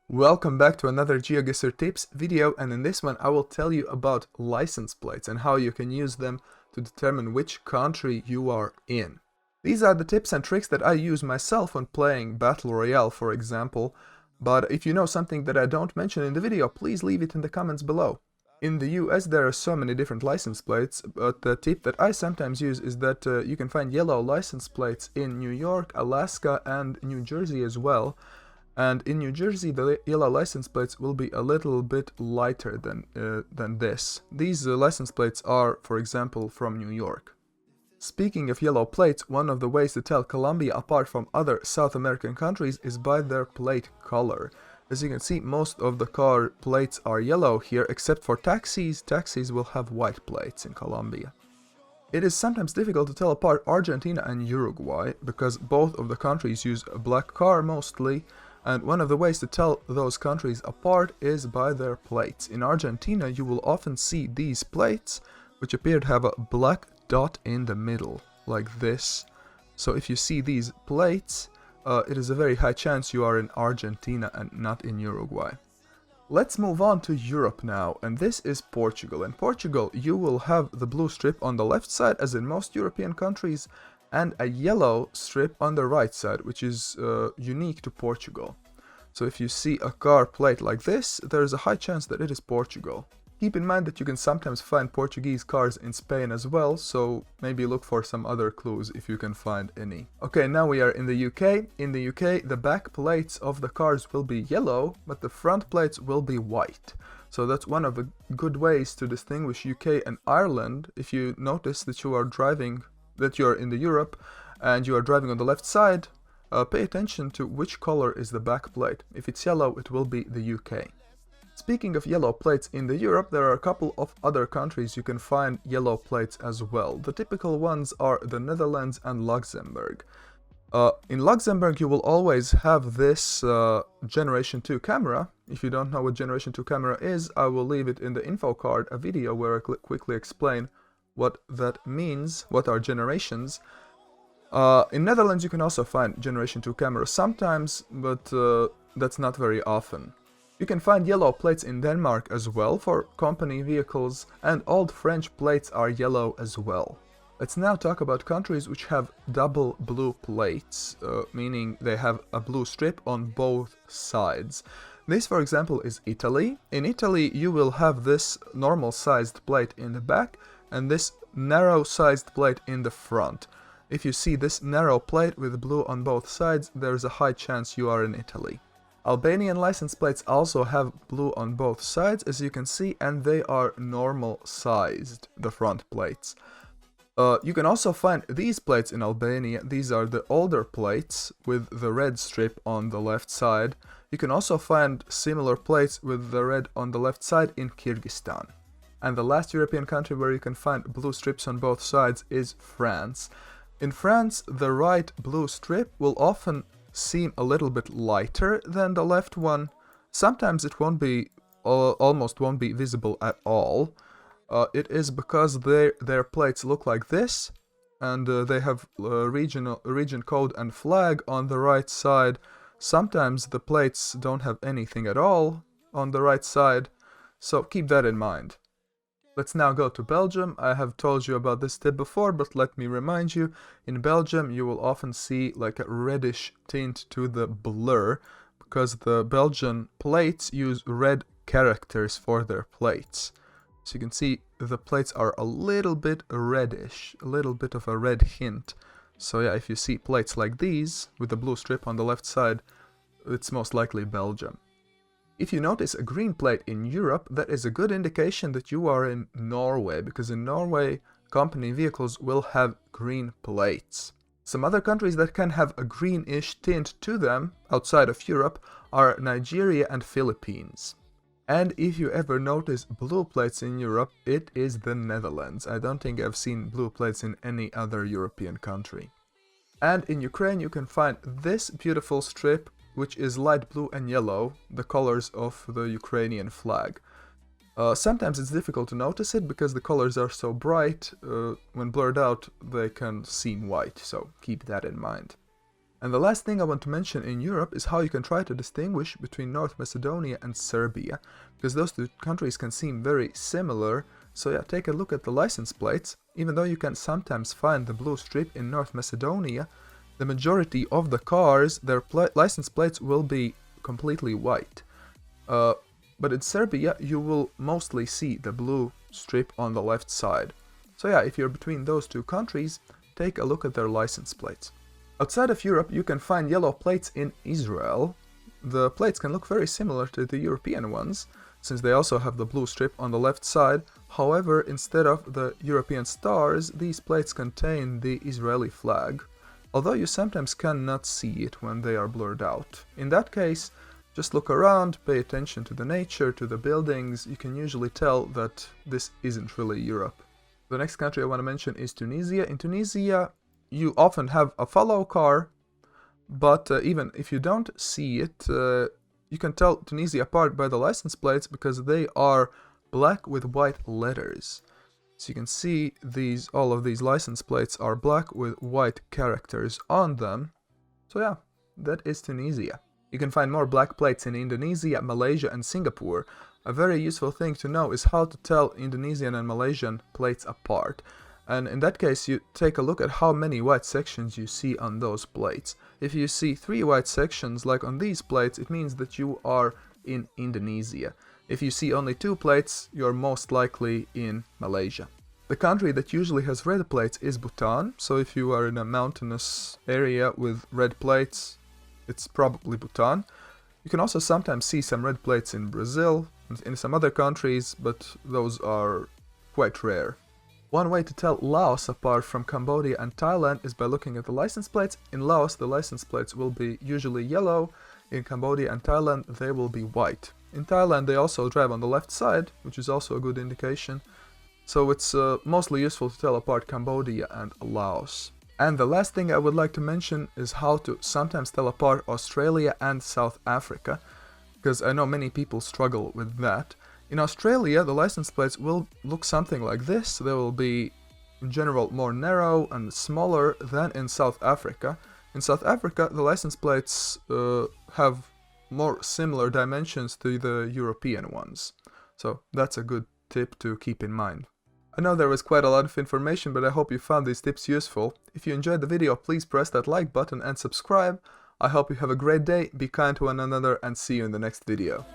Welcome back to another GeoGuessr Tips video, and in this one I will tell you about license plates and how you can use them to determine which country you are in. These are the tips and tricks that I use myself when playing Battle Royale, for example, but if you know something that I don't mention in the video, please leave it in the comments below. In the US there are so many different license plates, but the tip that I sometimes use is that you can find yellow license plates in New York, Alaska and New Jersey as well. And in New Jersey, the yellow license plates will be a little bit lighter than this. These license plates are, for example, from New York. Speaking of yellow plates, one of the ways to tell Colombia apart from other South American countries is by their plate color. As you can see, most of the car plates are yellow here, except for taxis. Taxis will have white plates in Colombia. It is sometimes difficult to tell apart Argentina and Uruguay, because both of the countries use a black car mostly. And one of the ways to tell those countries apart is by their plates. In Argentina, you will often see these plates, which appear to have a black dot in the middle, like this. So if you see these plates, it is a very high chance you are in Argentina and not in Uruguay. Let's move on to Europe now, and this is Portugal. In Portugal, you will have the blue strip on the left side, as in most European countries, and a yellow strip on the right side, which is unique to Portugal. So if you see a car plate like this, there is a high chance that it is Portugal. Keep in mind that you can sometimes find Portuguese cars in Spain as well, so maybe look for some other clues if you can find any. Okay, now we are in the UK. In the UK, the back plates of the cars will be yellow, but the front plates will be white. So that's one of the good ways to distinguish UK and Ireland. If you notice that you are in the Europe and you are driving on the left side, pay attention to which color is the back plate. If it's yellow, it will be the UK. Speaking of yellow plates in the Europe, there are a couple of other countries you can find yellow plates as well. The typical ones are the Netherlands and Luxembourg. In Luxembourg, you will always have this Generation 2 camera. If you don't know what Generation 2 camera is, I will leave it in the info card, a video where I quickly explain what that means, what are generations. In Netherlands you can also find Generation 2 cameras sometimes, but that's not very often. You can find yellow plates in Denmark as well for company vehicles, and old French plates are yellow as well. Let's now talk about countries which have double blue plates, meaning they have a blue strip on both sides. This, for example, is Italy. In Italy you will have this normal sized plate in the back and this narrow sized plate in the front. If you see this narrow plate with blue on both sides, there's a high chance you are in Italy. Albanian license plates also have blue on both sides, as you can see, and they are normal sized, the front plates. You can also find these plates in Albania. These are the older plates with the red strip on the left side. You can also find similar plates with the red on the left side in Kyrgyzstan. And the last European country where you can find blue strips on both sides is France. In France, the right blue strip will often seem a little bit lighter than the left one. Sometimes it almost won't be visible at all. It is because their plates look like this, and they have region code and flag on the right side. Sometimes the plates don't have anything at all on the right side, so keep that in mind. Let's now go to Belgium. I have told you about this tip before, but let me remind you, in Belgium you will often see like a reddish tint to the blur, because the Belgian plates use red characters for their plates. So you can see the plates are a little bit reddish, a little bit of a red hint. So yeah, if you see plates like these with the blue strip on the left side, it's most likely Belgium. If you notice a green plate in Europe, that is a good indication that you are in Norway, because in Norway, company vehicles will have green plates. Some other countries that can have a greenish tint to them, outside of Europe, are Nigeria and Philippines. And if you ever notice blue plates in Europe, it is the Netherlands. I don't think I've seen blue plates in any other European country. And in Ukraine you can find this beautiful strip, which is light blue and yellow, the colors of the Ukrainian flag. Sometimes it's difficult to notice it because the colors are so bright, when blurred out they can seem white, so keep that in mind. And the last thing I want to mention in Europe is how you can try to distinguish between North Macedonia and Serbia, because those two countries can seem very similar. So yeah, take a look at the license plates. Even though you can sometimes find the blue strip in North Macedonia, the majority of the cars, their license plates will be completely white. But in Serbia, you will mostly see the blue strip on the left side. So yeah, if you're between those two countries, take a look at their license plates. Outside of Europe, you can find yellow plates in Israel. The plates can look very similar to the European ones, since they also have the blue strip on the left side. However, instead of the European stars, these plates contain the Israeli flag, although you sometimes cannot see it when they are blurred out. In that case, just look around, pay attention to the nature, to the buildings. You can usually tell that this isn't really Europe. The next country I want to mention is Tunisia. In Tunisia, you often have a follow car, but even if you don't see it, you can tell Tunisia apart by the license plates because they are black with white letters. So you can see all of these license plates are black with white characters on them. So yeah, that is Tunisia. You can find more black plates in Indonesia, Malaysia and Singapore. A very useful thing to know is how to tell Indonesian and Malaysian plates apart. And in that case, you take a look at how many white sections you see on those plates. If you see 3 white sections like on these plates, it means that you are in Indonesia. If you see only 2 plates, you're most likely in Malaysia. The country that usually has red plates is Bhutan, so if you are in a mountainous area with red plates, it's probably Bhutan. You can also sometimes see some red plates in Brazil and in some other countries, but those are quite rare. One way to tell Laos apart from Cambodia and Thailand is by looking at the license plates. In Laos, the license plates will be usually yellow. In Cambodia and Thailand, they will be white. In Thailand, they also drive on the left side, which is also a good indication. So it's mostly useful to tell apart Cambodia and Laos. And the last thing I would like to mention is how to sometimes tell apart Australia and South Africa, because I know many people struggle with that. In Australia, the license plates will look something like this. They will be, in general, more narrow and smaller than in South Africa. In South Africa, the license plates have more similar dimensions to the European ones. So that's a good tip to keep in mind. I know there was quite a lot of information, but I hope you found these tips useful. If you enjoyed the video, please press that like button and subscribe. I hope you have a great day, be kind to one another, and see you in the next video.